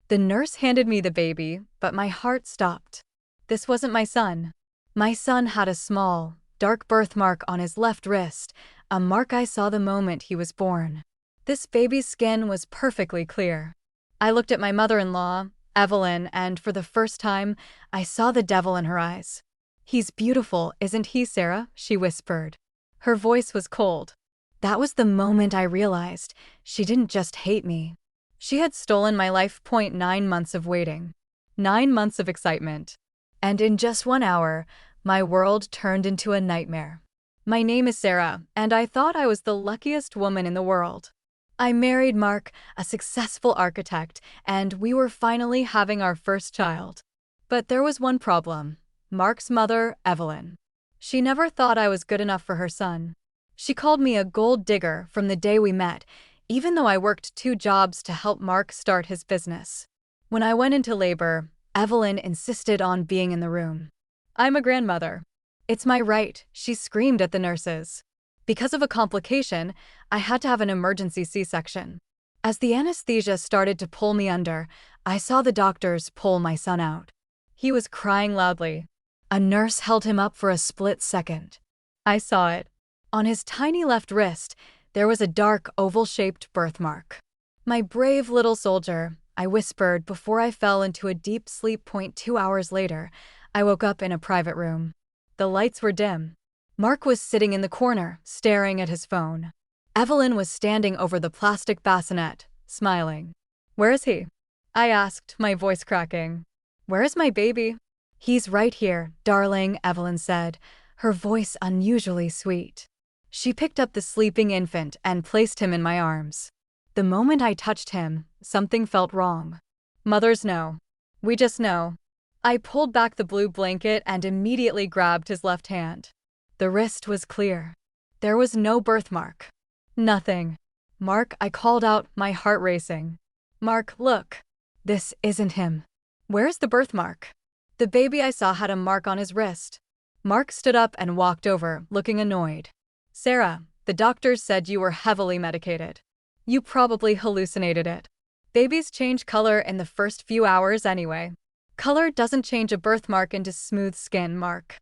The nurse handed me the baby, but my heart stopped. This wasn't my son. My son had a small, dark birthmark on his left wrist, a mark I saw the moment he was born. This baby's skin was perfectly clear. I looked at my mother-in-law, Evelyn, and for the first time, I saw the devil in her eyes. "He's beautiful, isn't he, Sarah?" she whispered. Her voice was cold. That was the moment I realized she didn't just hate me. She had stolen my life. 9 months of waiting. 9 months of excitement. And in just 1 hour, my world turned into a nightmare. My name is Sarah, and I thought I was the luckiest woman in the world. I married Mark, a successful architect, and we were finally having our first child. But there was one problem. Mark's mother, Evelyn. She never thought I was good enough for her son. She called me a gold digger from the day we met, even though I worked 2 jobs to help Mark start his business. When I went into labor, Evelyn insisted on being in the room. "I'm a grandmother. It's my right," she screamed at the nurses. Because of a complication, I had to have an emergency C-section. As the anesthesia started to pull me under, I saw the doctors pull my son out. He was crying loudly. A nurse held him up for a split second. I saw it. On his tiny left wrist, there was a dark, oval-shaped birthmark. "My brave little soldier," I whispered before I fell into a deep sleep. 2 hours later, I woke up in a private room. The lights were dim. Mark was sitting in the corner, staring at his phone. Evelyn was standing over the plastic bassinet, smiling. "Where is he?" I asked, my voice cracking. "Where is my baby?" "He's right here, darling," Evelyn said, her voice unusually sweet. She picked up the sleeping infant and placed him in my arms. The moment I touched him, something felt wrong. Mothers know. We just know. I pulled back the blue blanket and immediately grabbed his left hand. The wrist was clear. There was no birthmark. Nothing. "Mark," I called out, my heart racing. "Mark, look. This isn't him." "Where's the birthmark?" The baby I saw had a mark on his wrist. Mark stood up and walked over, looking annoyed. "Sarah, the doctors said you were heavily medicated. You probably hallucinated it. Babies change color in the first few hours anyway. Color doesn't change a birthmark into smooth skin, Mark."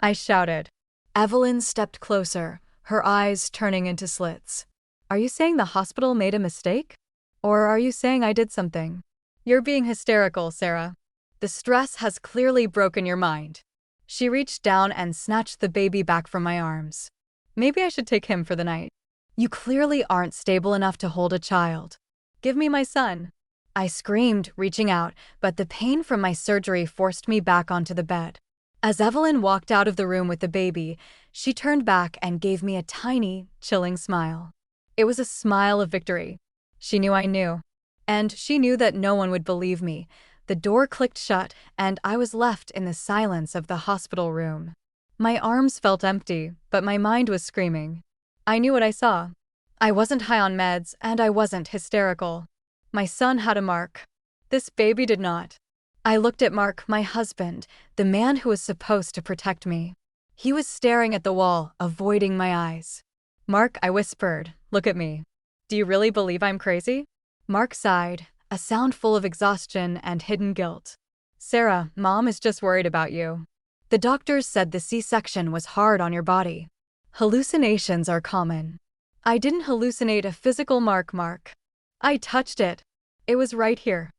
I shouted. Evelyn stepped closer, her eyes turning into slits. "Are you saying the hospital made a mistake? Or are you saying I did something?" "You're being hysterical, Sarah. The stress has clearly broken your mind." She reached down and snatched the baby back from my arms. "Maybe I should take him for the night." "You clearly aren't stable enough to hold a child. Give me my son." I screamed, reaching out, but the pain from my surgery forced me back onto the bed. As Evelyn walked out of the room with the baby, she turned back and gave me a tiny, chilling smile. It was a smile of victory. She knew I knew. And she knew that no one would believe me. The door clicked shut, and I was left in the silence of the hospital room. My arms felt empty, but my mind was screaming. I knew what I saw. I wasn't high on meds, and I wasn't hysterical. My son had a mark. This baby did not. I looked at Mark, my husband, the man who was supposed to protect me. He was staring at the wall, avoiding my eyes. "Mark," I whispered, "look at me. Do you really believe I'm crazy?" Mark sighed, a sound full of exhaustion and hidden guilt. "Sarah, Mom is just worried about you. The doctors said the C-section was hard on your body. Hallucinations are common." I didn't hallucinate a physical mark. I touched it. It was right here.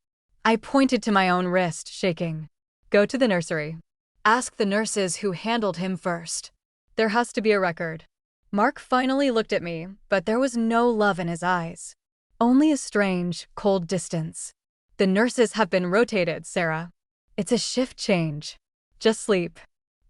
I pointed to my own wrist, shaking. "Go to the nursery. Ask the nurses who handled him first. There has to be a record." Mark finally looked at me, but there was no love in his eyes. Only a strange, cold distance. "The nurses have been rotated, Sarah. It's a shift change. Just sleep.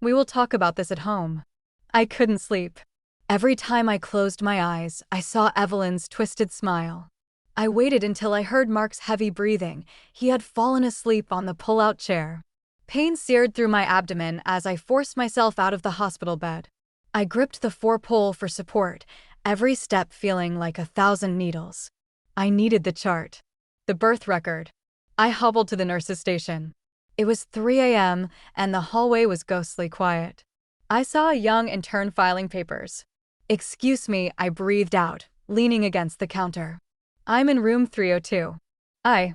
We will talk about this at home." I couldn't sleep. Every time I closed my eyes, I saw Evelyn's twisted smile. I waited until I heard Mark's heavy breathing. He had fallen asleep on the pull-out chair. Pain seared through my abdomen as I forced myself out of the hospital bed. I gripped the 4-pole for support, every step feeling like 1,000 needles. I needed the chart. The birth record. I hobbled to the nurse's station. It was 3 a.m., and the hallway was ghostly quiet. I saw a young intern filing papers. "Excuse me," I breathed out, leaning against the counter. "I'm in room 302. I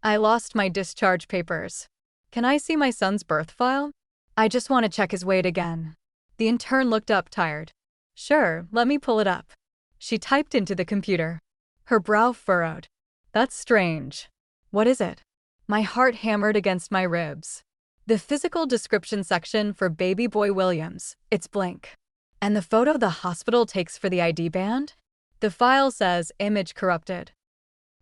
I lost my discharge papers. Can I see my son's birth file? I just want to check his weight again. The intern looked up, tired. Sure, let me pull it up. She typed into the computer. Her brow furrowed. That's strange. What is it? My heart hammered against my ribs. The physical description section for baby boy Williams, it's blank. And the photo the hospital takes for the ID band? The file says image corrupted.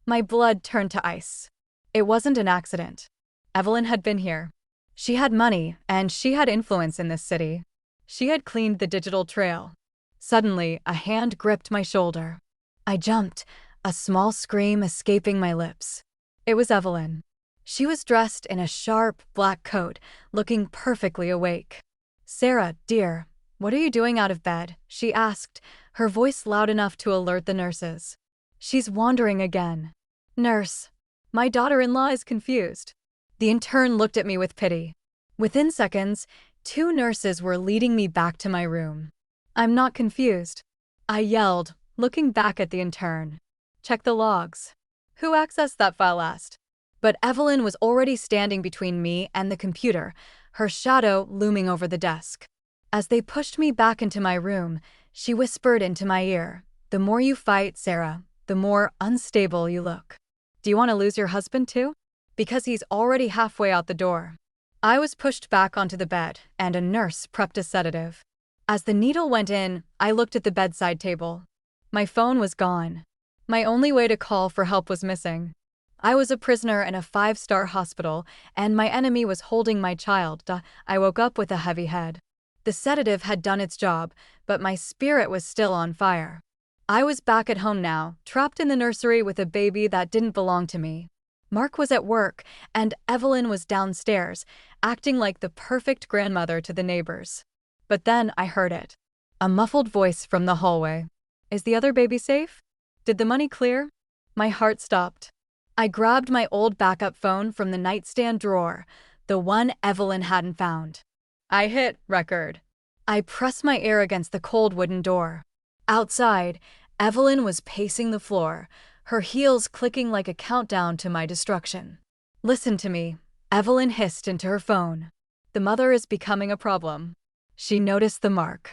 My blood turned to ice. It wasn't an accident. Evelyn had been here. She had money, and she had influence in this city. She had cleaned the digital trail. Suddenly, a hand gripped my shoulder. I jumped, a small scream escaping my lips. It was Evelyn. She was dressed in a sharp, black coat, looking perfectly awake. Sarah, dear, what are you doing out of bed? She asked, her voice loud enough to alert the nurses. She's wandering again. Nurse, my daughter-in-law is confused. The intern looked at me with pity. Within seconds, 2 nurses were leading me back to my room. I'm not confused, I yelled, looking back at the intern. Check the logs. Who accessed that file last? But Evelyn was already standing between me and the computer, her shadow looming over the desk. As they pushed me back into my room, she whispered into my ear, "The more you fight, Sarah, the more unstable you look. Do you want to lose your husband too? Because he's already halfway out the door." I was pushed back onto the bed, and a nurse prepped a sedative. As the needle went in, I looked at the bedside table. My phone was gone. My only way to call for help was missing. I was a prisoner in a 5-star hospital, and my enemy was holding my child. I woke up with a heavy head. The sedative had done its job, but my spirit was still on fire. I was back at home now, trapped in the nursery with a baby that didn't belong to me. Mark was at work, and Evelyn was downstairs, acting like the perfect grandmother to the neighbors. But then I heard it. A muffled voice from the hallway. Is the other baby safe? Did the money clear? My heart stopped. I grabbed my old backup phone from the nightstand drawer, the one Evelyn hadn't found. I hit record. I pressed my ear against the cold wooden door. Outside, Evelyn was pacing the floor, her heels clicking like a countdown to my destruction. Listen to me, Evelyn hissed into her phone. The mother is becoming a problem. She noticed the mark.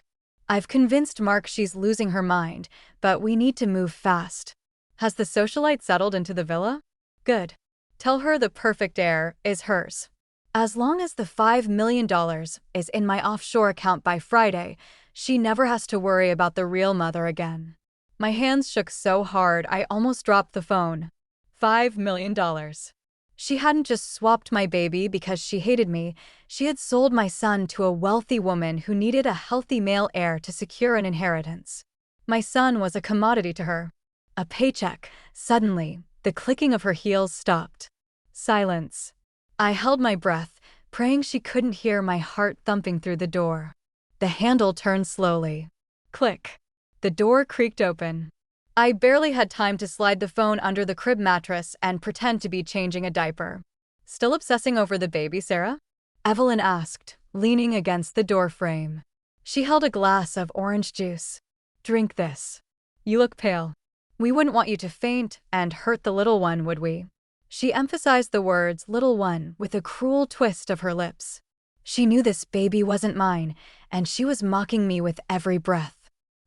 I've convinced Mark she's losing her mind, but we need to move fast. Has the socialite settled into the villa? Good. Tell her the perfect heir is hers. As long as the $5 million is in my offshore account by Friday, she never has to worry about the real mother again. My hands shook so hard I almost dropped the phone. $5 million. She hadn't just swapped my baby because she hated me, she had sold my son to a wealthy woman who needed a healthy male heir to secure an inheritance. My son was a commodity to her. A paycheck. Suddenly, the clicking of her heels stopped. Silence. I held my breath, praying she couldn't hear my heart thumping through the door. The handle turned slowly. Click. The door creaked open. I barely had time to slide the phone under the crib mattress and pretend to be changing a diaper. Still obsessing over the baby, Sarah? Evelyn asked, leaning against the door frame. She held a glass of orange juice. Drink this. You look pale. We wouldn't want you to faint and hurt the little one, would we? She emphasized the words little one with a cruel twist of her lips. She knew this baby wasn't mine, and she was mocking me with every breath.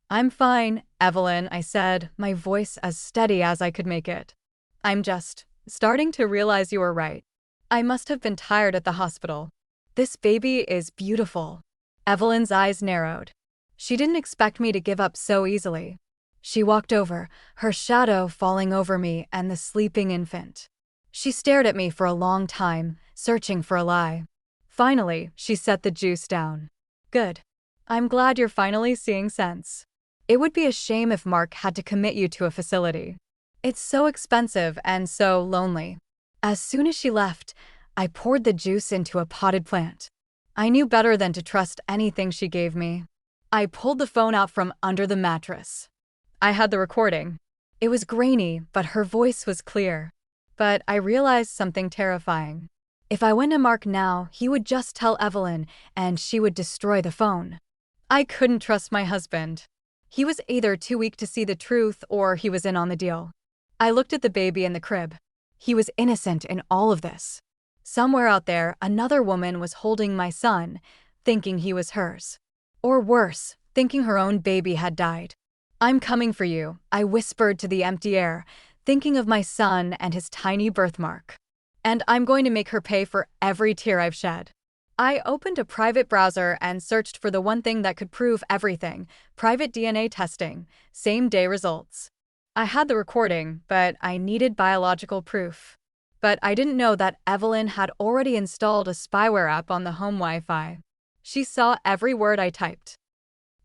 I'm fine, Evelyn, I said, my voice as steady as I could make it. I'm just starting to realize you were right. I must have been tired at the hospital. This baby is beautiful. Evelyn's eyes narrowed. She didn't expect me to give up so easily. She walked over, her shadow falling over me and the sleeping infant. She stared at me for a long time, searching for a lie. Finally, she set the juice down. Good. I'm glad you're finally seeing sense. It would be a shame if Mark had to commit you to a facility. It's so expensive and so lonely. As soon as she left, I poured the juice into a potted plant. I knew better than to trust anything she gave me. I pulled the phone out from under the mattress. I had the recording. It was grainy, but her voice was clear. But I realized something terrifying. If I went to Mark now, he would just tell Evelyn, and she would destroy the phone. I couldn't trust my husband. He was either too weak to see the truth or he was in on the deal. I looked at the baby in the crib. He was innocent in all of this. Somewhere out there, another woman was holding my son, thinking he was hers. Or worse, thinking her own baby had died. "I'm coming for you," I whispered to the empty air, thinking of my son and his tiny birthmark. "And I'm going to make her pay for every tear I've shed." I opened a private browser and searched for the one thing that could prove everything: private DNA testing, same-day results. I had the recording, but I needed biological proof. But I didn't know that Evelyn had already installed a spyware app on the home Wi-Fi. She saw every word I typed.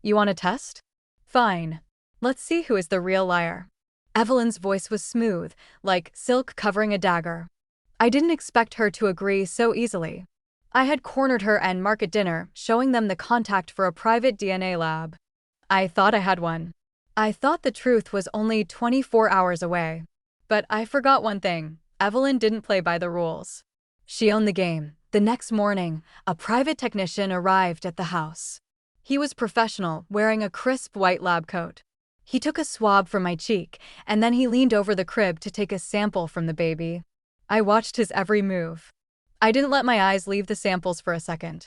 "You want to test? Fine. Let's see who is the real liar." Evelyn's voice was smooth, like silk covering a dagger. I didn't expect her to agree so easily. I had cornered her and Mark at dinner, showing them the contact for a private DNA lab. I thought I had one. I thought the truth was only 24 hours away. But I forgot one thing: Evelyn didn't play by the rules. She owned the game. The next morning, a private technician arrived at the house. He was professional, wearing a crisp white lab coat. He took a swab from my cheek, and then he leaned over the crib to take a sample from the baby. I watched his every move. I didn't let my eyes leave the samples for a second.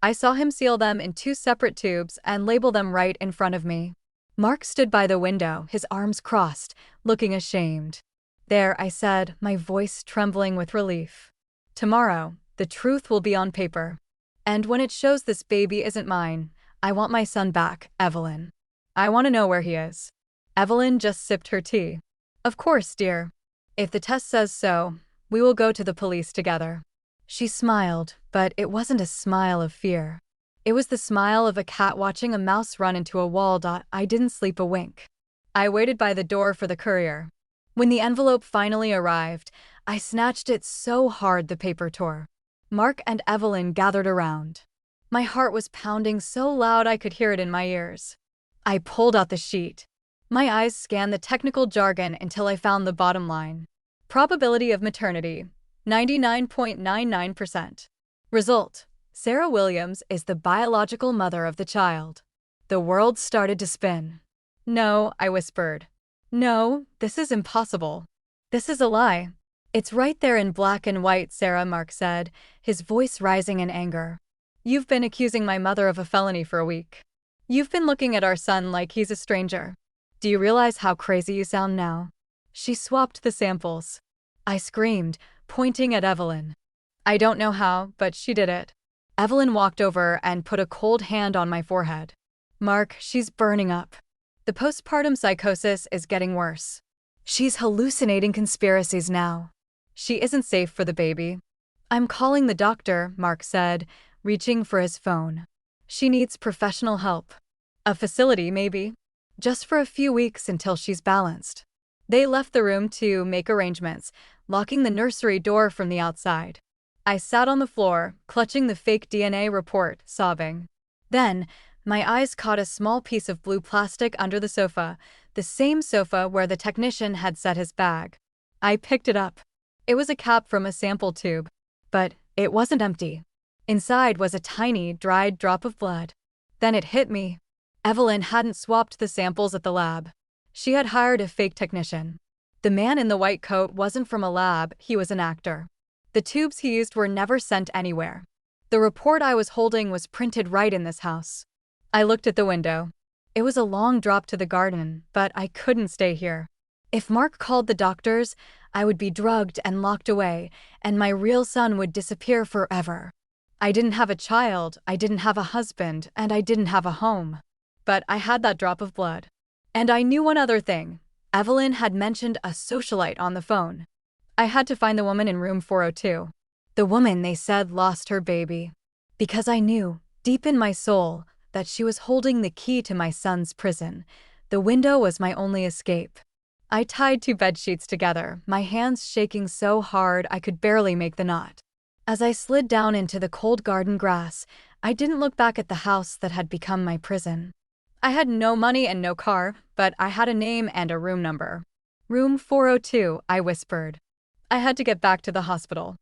I saw him seal them in 2 separate tubes and label them right in front of me. Mark stood by the window, his arms crossed, looking ashamed. "There," I said, my voice trembling with relief. "Tomorrow, the truth will be on paper. And when it shows this baby isn't mine, I want my son back, Evelyn. I want to know where he is." Evelyn just sipped her tea. "Of course, dear. If the test says so, we will go to the police together." She smiled, but it wasn't a smile of fear. It was the smile of a cat watching a mouse run into a wall. I didn't sleep a wink. I waited by the door for the courier. When the envelope finally arrived, I snatched it so hard the paper tore. Mark and Evelyn gathered around. My heart was pounding so loud I could hear it in my ears. I pulled out the sheet. My eyes scanned the technical jargon until I found the bottom line. Probability of maternity: 99.99%. Result: Sarah Williams is the biological mother of the child. The world started to spin. "No," I whispered. "No, this is impossible. This is a lie." "It's right there in black and white, Sarah," Mark said, his voice rising in anger. "You've been accusing my mother of a felony for a week. You've been looking at our son like he's a stranger. Do you realize how crazy you sound now?" She swapped the samples. I screamed, pointing at Evelyn. I don't know how, but she did it. Evelyn walked over and put a cold hand on my forehead. "Mark, she's burning up. The postpartum psychosis is getting worse. She's hallucinating conspiracies now. She isn't safe for the baby." "I'm calling the doctor," Mark said, reaching for his phone. "She needs professional help. A facility, maybe. Just for a few weeks until she's balanced." They left the room to make arrangements, locking the nursery door from the outside. I sat on the floor, clutching the fake DNA report, sobbing. Then, my eyes caught a small piece of blue plastic under the sofa, the same sofa where the technician had set his bag. I picked it up. It was a cap from a sample tube. But it wasn't empty. Inside was a tiny, dried drop of blood. Then it hit me. Evelyn hadn't swapped the samples at the lab. She had hired a fake technician. The man in the white coat wasn't from a lab, he was an actor. The tubes he used were never sent anywhere. The report I was holding was printed right in this house. I looked at the window. It was a long drop to the garden, but I couldn't stay here. If Mark called the doctors, I would be drugged and locked away, and my real son would disappear forever. I didn't have a child, I didn't have a husband, and I didn't have a home. But I had that drop of blood. And I knew one other thing. Evelyn had mentioned a socialite on the phone. I had to find the woman in room 402. The woman, they said, lost her baby. Because I knew, deep in my soul, that she was holding the key to my son's prison. The window was my only escape. I tied 2 bedsheets together, my hands shaking so hard I could barely make the knot. As I slid down into the cold garden grass, I didn't look back at the house that had become my prison. I had no money and no car, but I had a name and a room number. "Room 402, I whispered. I had to get back to the hospital.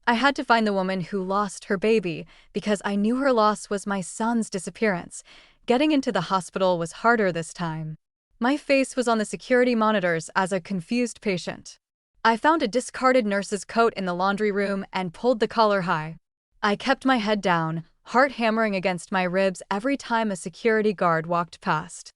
I had to find the woman who lost her baby, because I knew her loss was my son's disappearance. Getting into the hospital was harder this time. My face was on the security monitors as a confused patient. I found a discarded nurse's coat in the laundry room and pulled the collar high. I kept my head down, heart hammering against my ribs every time a security guard walked past.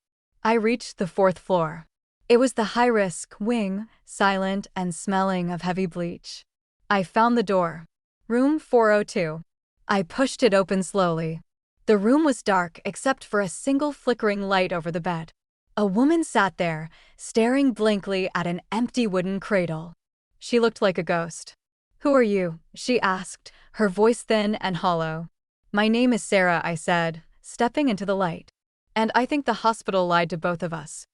I reached the 4th floor. It was the high-risk wing, silent and smelling of heavy bleach. I found the door. Room 402. I pushed it open slowly. The room was dark except for a single flickering light over the bed. A woman sat there, staring blankly at an empty wooden cradle. She looked like a ghost. "Who are you?" she asked, her voice thin and hollow. "My name is Sarah," I said, stepping into the light. "And I think the hospital lied to both of us."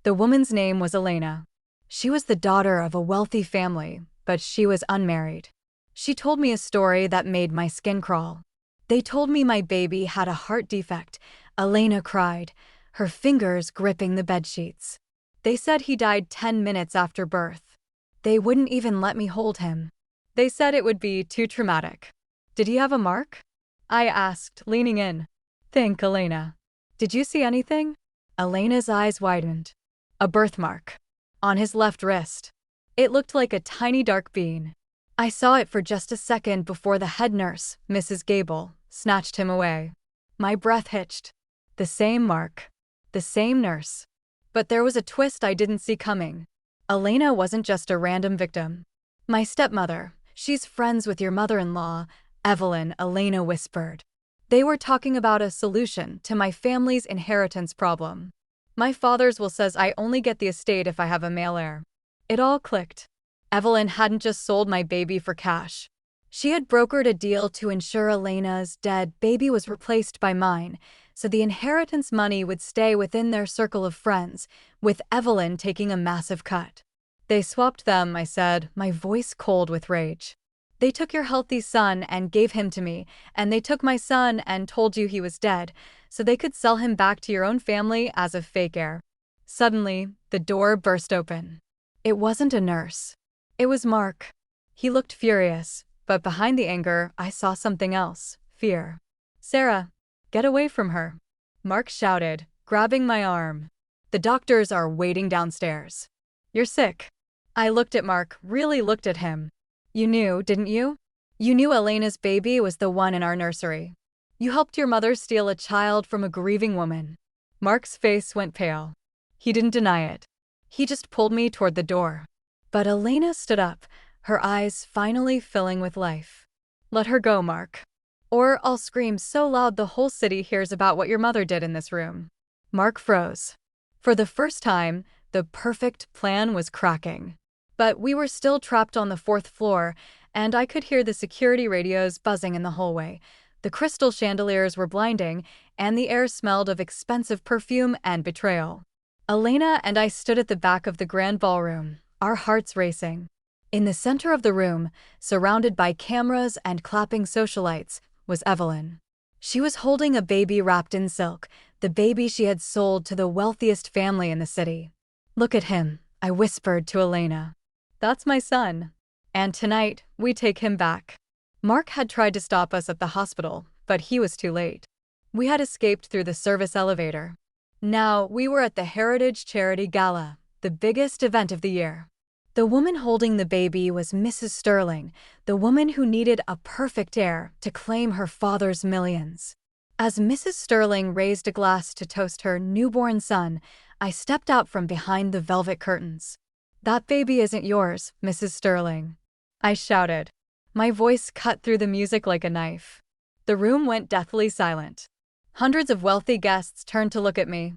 The woman's name was Elena. She was the daughter of a wealthy family, but she was unmarried. She told me a story that made my skin crawl. "They told me my baby had a heart defect," Elena cried, her fingers gripping the bedsheets. "They said he died 10 minutes after birth. They wouldn't even let me hold him. They said it would be too traumatic." "Did he have a mark?" I asked, leaning in. "Think, Elena. Did you see anything?" Elena's eyes widened. "A birthmark. On his left wrist. It looked like a tiny dark bean. I saw it for just a second before the head nurse, Mrs. Gable, snatched him away." My breath hitched. The same mark. The same nurse. But there was a twist I didn't see coming. Elena wasn't just a random victim. "My stepmother, she's friends with your mother-in-law, Evelyn," Elena whispered. "They were talking about a solution to my family's inheritance problem. My father's will says I only get the estate if I have a male heir." It all clicked. Evelyn hadn't just sold my baby for cash. She had brokered a deal to ensure Elena's dead baby was replaced by mine, so the inheritance money would stay within their circle of friends, with Evelyn taking a massive cut. "They swapped them," I said, my voice cold with rage. "They took your healthy son and gave him to me, and they took my son and told you he was dead, so they could sell him back to your own family as a fake heir." Suddenly, the door burst open. It wasn't a nurse. It was Mark. He looked furious, but behind the anger, I saw something else: fear. "Sarah, get away from her," Mark shouted, grabbing my arm. "The doctors are waiting downstairs. You're sick." I looked at Mark, really looked at him. "You knew, didn't you? You knew Elena's baby was the one in our nursery. You helped your mother steal a child from a grieving woman." Mark's face went pale. He didn't deny it. He just pulled me toward the door. But Elena stood up, her eyes finally filling with life. "Let her go, Mark. Or I'll scream so loud the whole city hears about what your mother did in this room." Mark froze. For the first time, the perfect plan was cracking. But we were still trapped on the 4th floor, and I could hear the security radios buzzing in the hallway. The crystal chandeliers were blinding, and the air smelled of expensive perfume and betrayal. Elena and I stood at the back of the grand ballroom, our hearts racing. In the center of the room, surrounded by cameras and clapping socialites, was Evelyn. She was holding a baby wrapped in silk, the baby she had sold to the wealthiest family in the city. "Look at him," I whispered to Elena. "That's my son. And tonight, we take him back." Mark had tried to stop us at the hospital, but he was too late. We had escaped through the service elevator. Now, we were at the Heritage Charity Gala, the biggest event of the year. The woman holding the baby was Mrs. Sterling, the woman who needed a perfect heir to claim her father's millions. As Mrs. Sterling raised a glass to toast her newborn son, I stepped out from behind the velvet curtains. "That baby isn't yours, Mrs. Sterling," I shouted. My voice cut through the music like a knife. The room went deathly silent. Hundreds of wealthy guests turned to look at me.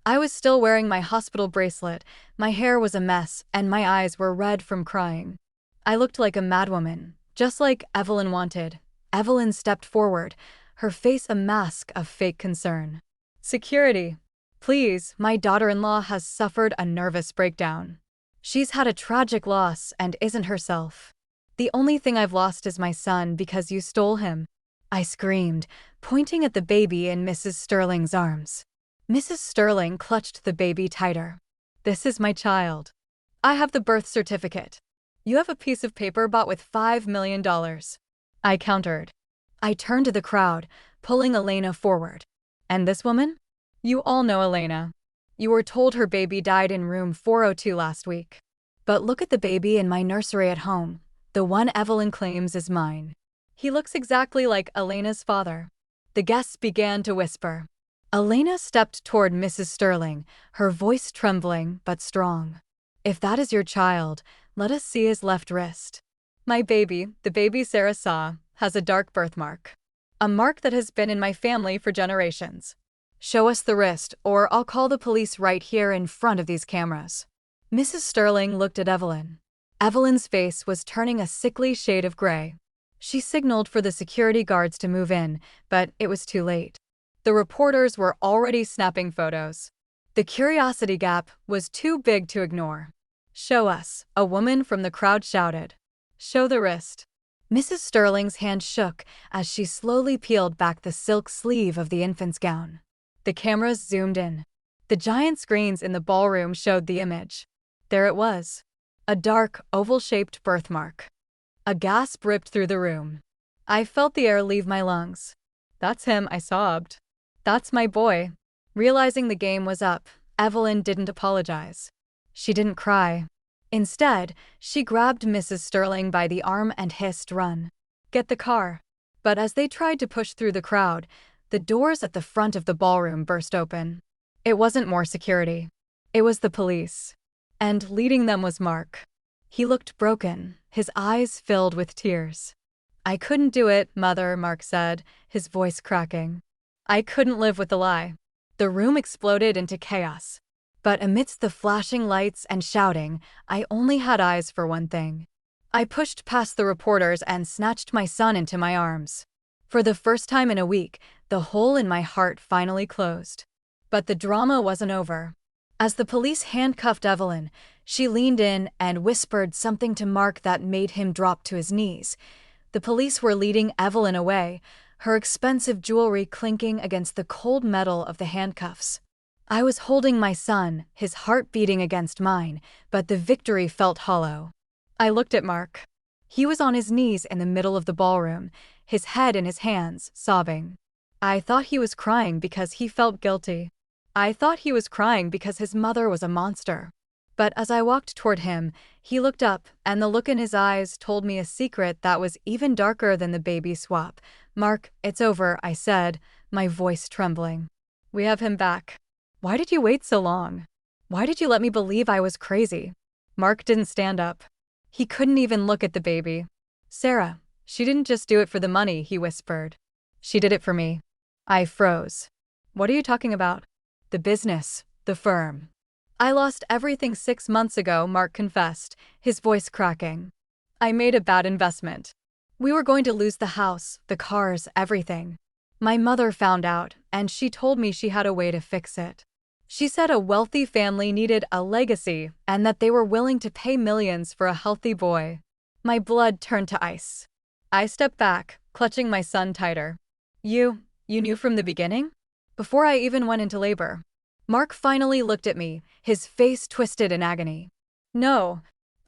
I was still wearing my hospital bracelet, my hair was a mess, and my eyes were red from crying. I looked like a madwoman, just like Evelyn wanted. Evelyn stepped forward, her face a mask of fake concern. "Security. Please, my daughter-in-law has suffered a nervous breakdown. She's had a tragic loss and isn't herself. The only thing I've lost is my son because you stole him," I screamed, pointing at the baby in Mrs. Sterling's arms. Mrs. Sterling clutched the baby tighter. "This is my child. I have the birth certificate. You have a piece of paper bought with $5 million. I countered. I turned to the crowd, pulling Elena forward. "And this woman? You all know Elena. You were told her baby died in room 402 last week. But look at the baby in my nursery at home, the one Evelyn claims is mine. He looks exactly like Elena's father. The guests began to whisper. Elena stepped toward Mrs. Sterling, her voice trembling but strong. If that is your child, let us see his left wrist. My baby, the baby Sarah saw, has a dark birthmark. A mark that has been in my family for generations. Show us the wrist, or I'll call the police right here in front of these cameras. Mrs. Sterling looked at Evelyn. Evelyn's face was turning a sickly shade of gray. She signaled for the security guards to move in, but it was too late. The reporters were already snapping photos. The curiosity gap was too big to ignore. Show us, a woman from the crowd shouted. Show the wrist. Mrs. Sterling's hand shook as she slowly peeled back the silk sleeve of the infant's gown. The cameras zoomed in. The giant screens in the ballroom showed the image. There it was. A dark, oval-shaped birthmark. A gasp ripped through the room. I felt the air leave my lungs. That's him, I sobbed. That's my boy. Realizing the game was up, Evelyn didn't apologize. She didn't cry. Instead, she grabbed Mrs. Sterling by the arm and hissed, "Run. Get the car." But as they tried to push through the crowd, the doors at the front of the ballroom burst open. It wasn't more security. It was the police. And leading them was Mark. He looked broken, his eyes filled with tears. I couldn't do it, Mother, Mark said, his voice cracking. I couldn't live with the lie. The room exploded into chaos. But amidst the flashing lights and shouting, I only had eyes for one thing. I pushed past the reporters and snatched my son into my arms. For the first time in a week, the hole in my heart finally closed. But the drama wasn't over. As the police handcuffed Evelyn, she leaned in and whispered something to Mark that made him drop to his knees. The police were leading Evelyn away, her expensive jewelry clinking against the cold metal of the handcuffs. I was holding my son, his heart beating against mine, but the victory felt hollow. I looked at Mark. He was on his knees in the middle of the ballroom, his head in his hands, sobbing. I thought he was crying because he felt guilty. I thought he was crying because his mother was a monster. But as I walked toward him, he looked up, and the look in his eyes told me a secret that was even darker than the baby swap. "Mark, it's over," I said, my voice trembling. "We have him back. Why did you wait so long? Why did you let me believe I was crazy?" Mark didn't stand up. He couldn't even look at the baby. "Sarah, she didn't just do it for the money," he whispered. "She did it for me." I froze. "What are you talking about?" "The business, the firm. I lost everything 6 months ago," Mark confessed, his voice cracking. "I made a bad investment. We were going to lose the house, the cars, everything. My mother found out, and she told me she had a way to fix it. She said a wealthy family needed a legacy and that they were willing to pay millions for a healthy boy." My blood turned to ice. I stepped back, clutching my son tighter. You knew from the beginning? Before I even went into labor." Mark finally looked at me, his face twisted in agony. "No,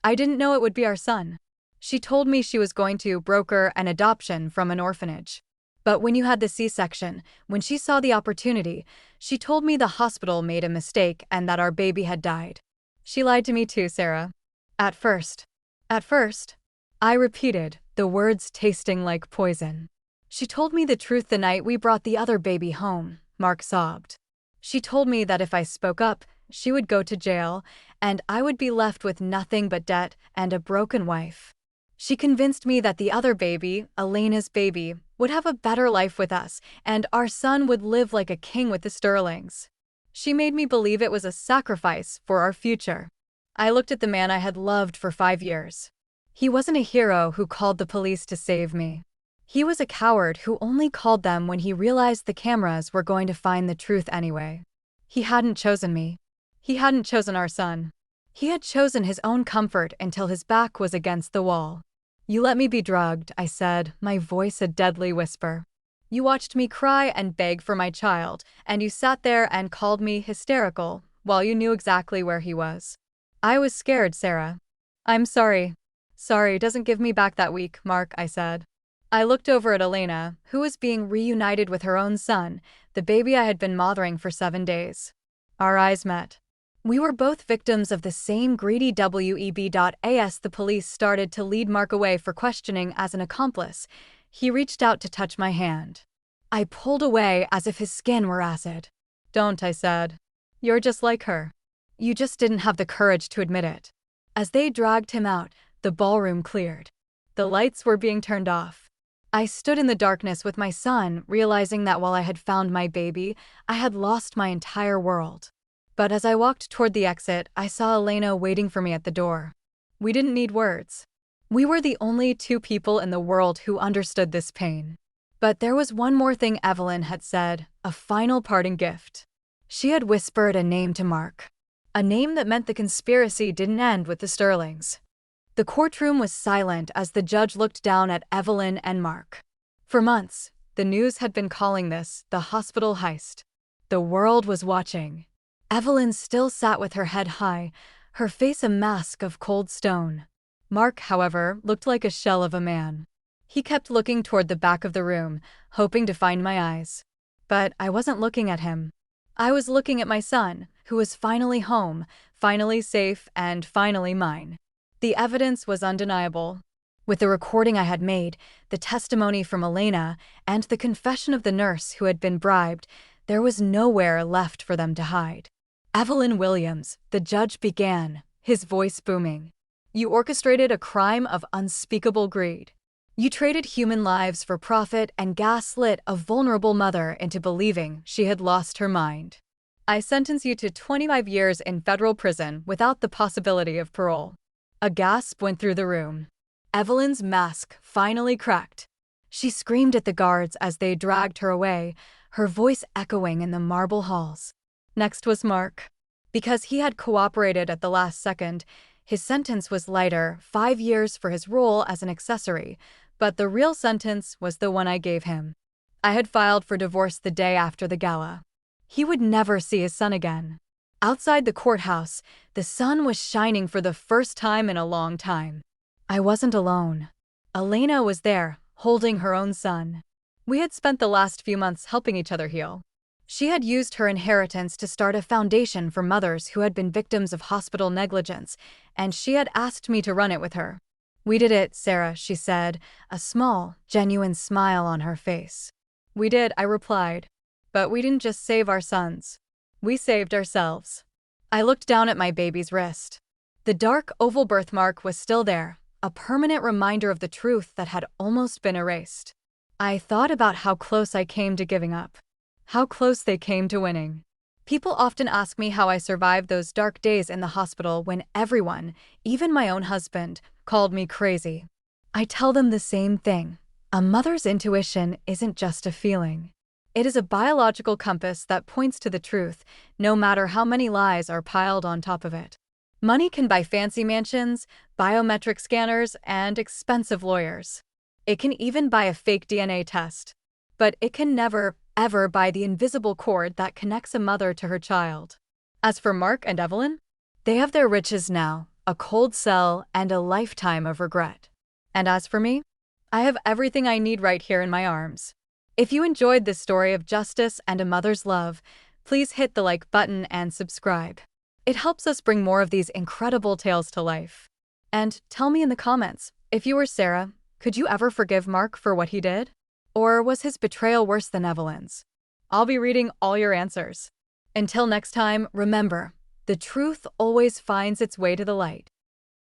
I didn't know it would be our son. She told me she was going to broker an adoption from an orphanage. But when you had the C-section, when she saw the opportunity, she told me the hospital made a mistake and that our baby had died. She lied to me too, Sarah. At first. At first," I repeated, the words tasting like poison. "She told me the truth the night we brought the other baby home," Mark sobbed. "She told me that if I spoke up, she would go to jail, and I would be left with nothing but debt and a broken wife. She convinced me that the other baby, Elena's baby, would have a better life with us, and our son would live like a king with the Sterlings. She made me believe it was a sacrifice for our future." I looked at the man I had loved for 5 years. He wasn't a hero who called the police to save me. He was a coward who only called them when he realized the cameras were going to find the truth anyway. He hadn't chosen me. He hadn't chosen our son. He had chosen his own comfort until his back was against the wall. "You let me be drugged," I said, my voice a deadly whisper. "You watched me cry and beg for my child, and you sat there and called me hysterical while you knew exactly where he was. I was scared, Sarah. I'm sorry. Sorry doesn't give me back that week, Mark," I said. I looked over at Elena, who was being reunited with her own son, the baby I had been mothering for 7 days. Our eyes met. We were both victims of the same greedy WEB.as. The police started to lead Mark away for questioning as an accomplice. He reached out to touch my hand. I pulled away as if his skin were acid. "Don't," I said. "You're just like her. You just didn't have the courage to admit it." As they dragged him out, the ballroom cleared. The lights were being turned off. I stood in the darkness with my son, realizing that while I had found my baby, I had lost my entire world. But as I walked toward the exit, I saw Elena waiting for me at the door. We didn't need words. We were the only two people in the world who understood this pain. But there was one more thing Evelyn had said, a final parting gift. She had whispered a name to Mark. A name that meant the conspiracy didn't end with the Sterlings. The courtroom was silent as the judge looked down at Evelyn and Mark. For months, the news had been calling this the hospital heist. The world was watching. Evelyn still sat with her head high, her face a mask of cold stone. Mark, however, looked like a shell of a man. He kept looking toward the back of the room, hoping to find my eyes. But I wasn't looking at him. I was looking at my son, who was finally home, finally safe, and finally mine. The evidence was undeniable. With the recording I had made, the testimony from Elena, and the confession of the nurse who had been bribed, there was nowhere left for them to hide. "Evelyn Williams," the judge began, his voice booming. "You orchestrated a crime of unspeakable greed. You traded human lives for profit and gaslit a vulnerable mother into believing she had lost her mind. I sentence you to 25 years in federal prison without the possibility of parole." A gasp went through the room. Evelyn's mask finally cracked. She screamed at the guards as they dragged her away, her voice echoing in the marble halls. Next was Mark. Because he had cooperated at the last second, his sentence was lighter, 5 years for his role as an accessory, but the real sentence was the one I gave him. I had filed for divorce the day after the gala. He would never see his son again. Outside the courthouse, the sun was shining for the first time in a long time. I wasn't alone. Elena was there, holding her own son. We had spent the last few months helping each other heal. She had used her inheritance to start a foundation for mothers who had been victims of hospital negligence, and she had asked me to run it with her. "We did it, Sarah," she said, a small, genuine smile on her face. "We did," I replied. "But we didn't just save our sons. We saved ourselves." I looked down at my baby's wrist. The dark, oval birthmark was still there, a permanent reminder of the truth that had almost been erased. I thought about how close I came to giving up. How close they came to winning. People often ask me how I survived those dark days in the hospital when everyone, even my own husband, called me crazy. I tell them the same thing. A mother's intuition isn't just a feeling. It is a biological compass that points to the truth, no matter how many lies are piled on top of it. Money can buy fancy mansions, biometric scanners, and expensive lawyers. It can even buy a fake DNA test. But it can never, ever buy the invisible cord that connects a mother to her child. As for Mark and Evelyn, they have their riches now, a cold cell, and a lifetime of regret. And as for me, I have everything I need right here in my arms. If you enjoyed this story of justice and a mother's love, please hit the like button and subscribe. It helps us bring more of these incredible tales to life. And tell me in the comments, if you were Sarah, could you ever forgive Mark for what he did? Or was his betrayal worse than Evelyn's? I'll be reading all your answers. Until next time, remember, the truth always finds its way to the light.